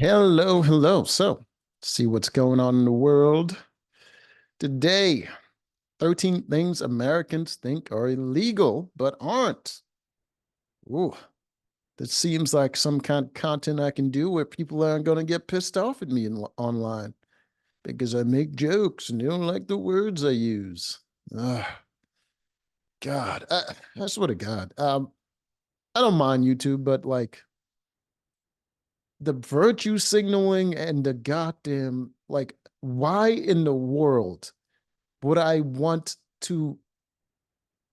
Hello, hello. So, see what's going on in the world today. 13 things Americans think are illegal but aren't. Ooh, that seems like some kind of content I can do where people aren't going to get pissed off at me online because I make jokes and they don't like the words I use. Ugh, God, I swear to God. I don't mind YouTube, but like the virtue signaling and the goddamn, like, why in the world would I want to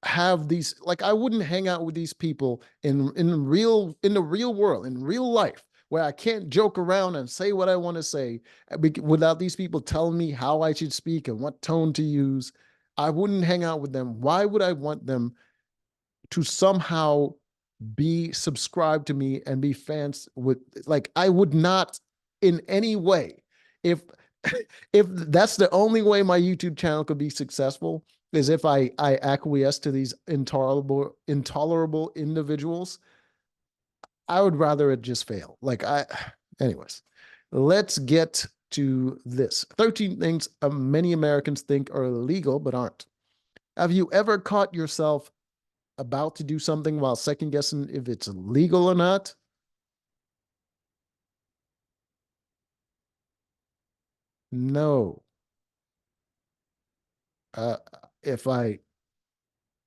have these, like, I wouldn't hang out with these people in the real world, in real life, where I can't joke around and say what I want to say without these people telling me how I should speak and what tone to use. I wouldn't hang out with them. Why would I want them to somehow be subscribed to me and be fans with, like, I would not in any way. If if that's the only way my YouTube channel could be successful is if I acquiesce to these intolerable individuals, I would rather it just fail. Like I anyways, let's get to this. 13 things many Americans think are illegal but aren't. Have you ever caught yourself about to do something while second guessing if it's legal or not? No. Uh, if I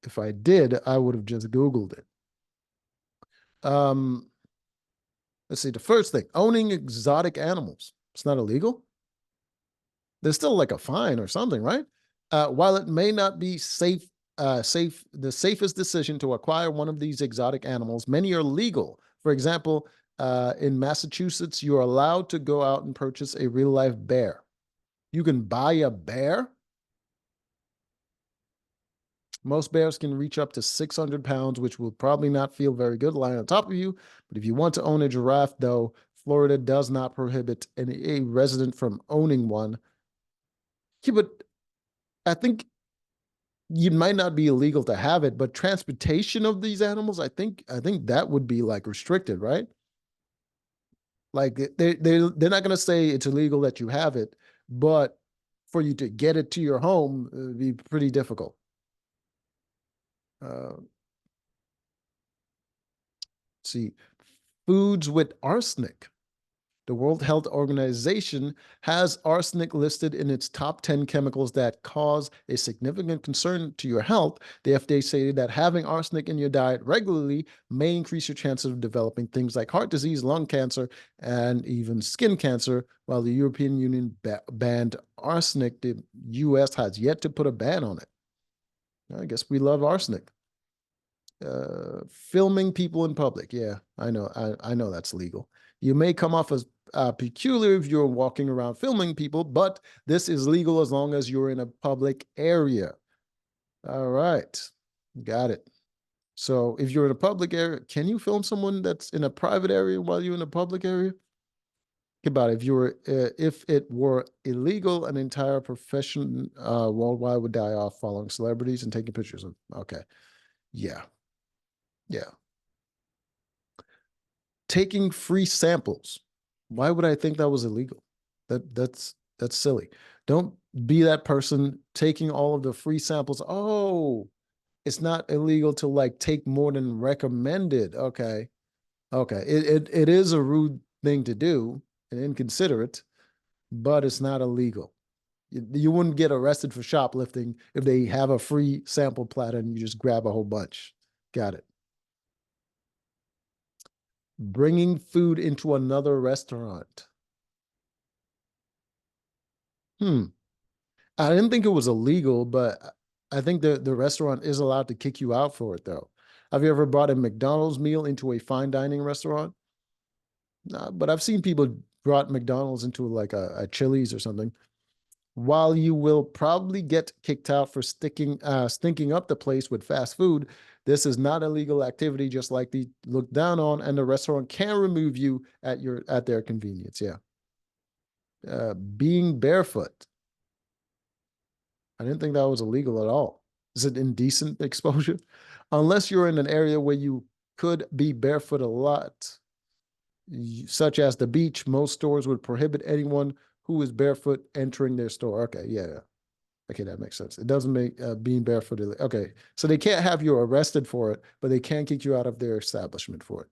if I did, I would have just Googled it. Um, let's see. The first thing, owning exotic animals. It's not illegal. There's still like a fine or something, right? While it may not be the safest decision to acquire one of these exotic animals, many are legal. For example, in Massachusetts, you're allowed to go out and purchase a real life bear. You can buy a bear. Most bears can reach up to 600 pounds, which will probably not feel very good lying on top of you. But if you want to own a giraffe, though, Florida does not prohibit a resident from owning one. Yeah, but I think it might not be illegal to have it, but transportation of these animals, I think that would be like restricted, right? Like they're not going to say it's illegal that you have it, but for you to get it to your home, it'd be pretty difficult. Uh, see, foods with arsenic. The World Health Organization has arsenic listed in its top 10 chemicals that cause a significant concern to your health. The FDA stated that having arsenic in your diet regularly may increase your chances of developing things like heart disease, lung cancer, and even skin cancer. While the European Union banned arsenic, the US has yet to put a ban on it. I guess we love arsenic. Filming people in public. Yeah, I know that's legal. You may come off as peculiar if you're walking around filming people, but this is legal as long as you're in a public area. All right, got it. So if you're in a public area, can you film someone that's in a private area while you're in a public area? Think about it. If it were illegal, an entire profession worldwide would die off following celebrities and taking pictures of. Okay, yeah, yeah. Taking free samples. Why would I think that was illegal? That's silly. Don't be that person taking all of the free samples. Oh, it's not illegal to like take more than recommended. Okay. Okay. It is a rude thing to do and inconsiderate, but it's not illegal. You wouldn't get arrested for shoplifting if they have a free sample platter and you just grab a whole bunch. Got it. Bringing food into another restaurant. Hmm. I didn't think it was illegal, but I think the restaurant is allowed to kick you out for it, though. Have you ever brought a McDonald's meal into a fine dining restaurant? No, but I've seen people brought McDonald's into like a Chili's or something. While you will probably get kicked out for stinking up the place with fast food, this is not illegal activity, just like the looked down on, and the restaurant can remove you at their convenience. Yeah. Being barefoot. I didn't think that was illegal at all. Is it indecent exposure? Unless you're in an area where you could be barefoot a lot, such as the beach. Most stores would prohibit anyone who is barefoot entering their store. Okay, yeah. Okay, that makes sense. It doesn't make being barefoot illegal. Okay, so they can't have you arrested for it, but they can kick you out of their establishment for it.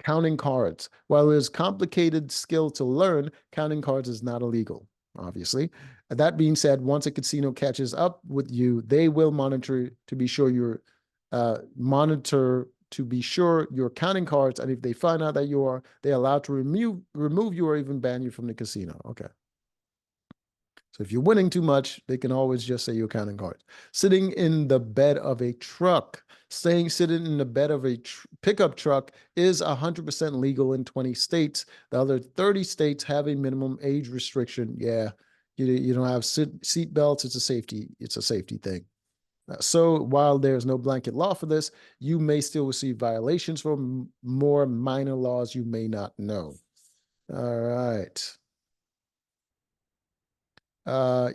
Counting cards. While it is complicated skill to learn, counting cards is not illegal, obviously. That being said, once a casino catches up with you, they will monitor to be sure you're counting cards, and if they find out that you are, they're allowed to remove you or even ban you from the casino. Okay. So if you're winning too much, they can always just say you're counting cards. Sitting in the bed of a truck. Sitting in the bed of a pickup truck is 100% legal in 20 states. The other 30 states have a minimum age restriction. Yeah, you don't have seat belts. It's a safety thing. So while there's no blanket law for this, you may still receive violations for more minor laws you may not know. All right.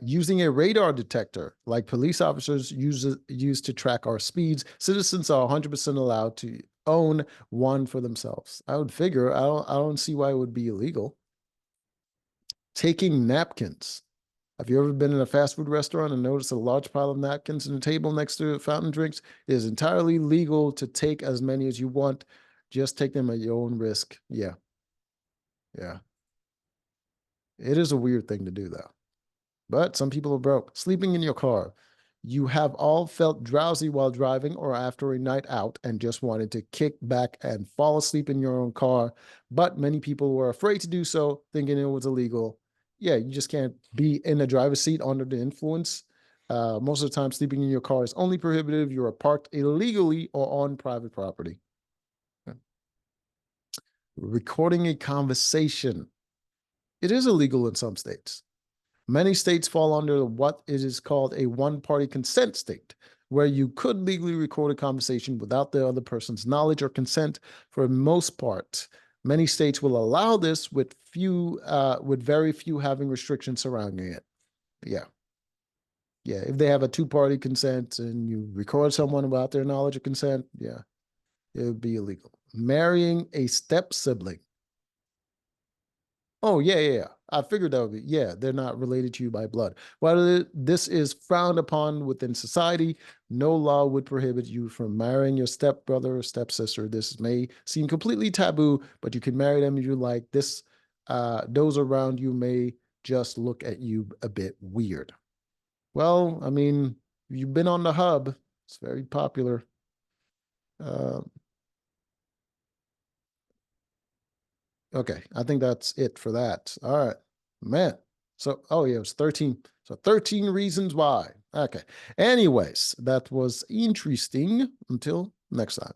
Using a radar detector like police officers use to track our speeds. Citizens are 100% allowed to own one for themselves. I would figure. I don't see why it would be illegal. Taking napkins. Have you ever been in a fast food restaurant and noticed a large pile of napkins on the table next to fountain drinks? It is entirely legal to take as many as you want. Just take them at your own risk. Yeah. Yeah. It is a weird thing to do, though. But some people are broke. Sleeping in your car. You have all felt drowsy while driving or after a night out and just wanted to kick back and fall asleep in your own car. But many people were afraid to do so, thinking it was illegal. Yeah, you just can't be in the driver's seat under the influence. Most of the time, sleeping in your car is only prohibited if you are parked illegally or on private property. Recording a conversation. It is illegal in some states. Many states fall under what is called a one-party consent state, where you could legally record a conversation without the other person's knowledge or consent. For the most part, many states will allow this with very few having restrictions surrounding it. Yeah. Yeah. If they have a two-party consent and you record someone without their knowledge or consent, yeah, it would be illegal. Marrying a step sibling. Oh, yeah, yeah, yeah. I figured that would be, yeah, they're not related to you by blood. While this is frowned upon within society, no law would prohibit you from marrying your stepbrother or stepsister. This may seem completely taboo, but you can marry them if you like. Those around you may just look at you a bit weird. Well, I mean, you've been on the hub. It's very popular. Uh, Okay, I think that's it for that. All right, man. So, oh yeah, it was 13. So 13 reasons why. Okay. Anyways, that was interesting. Until next time.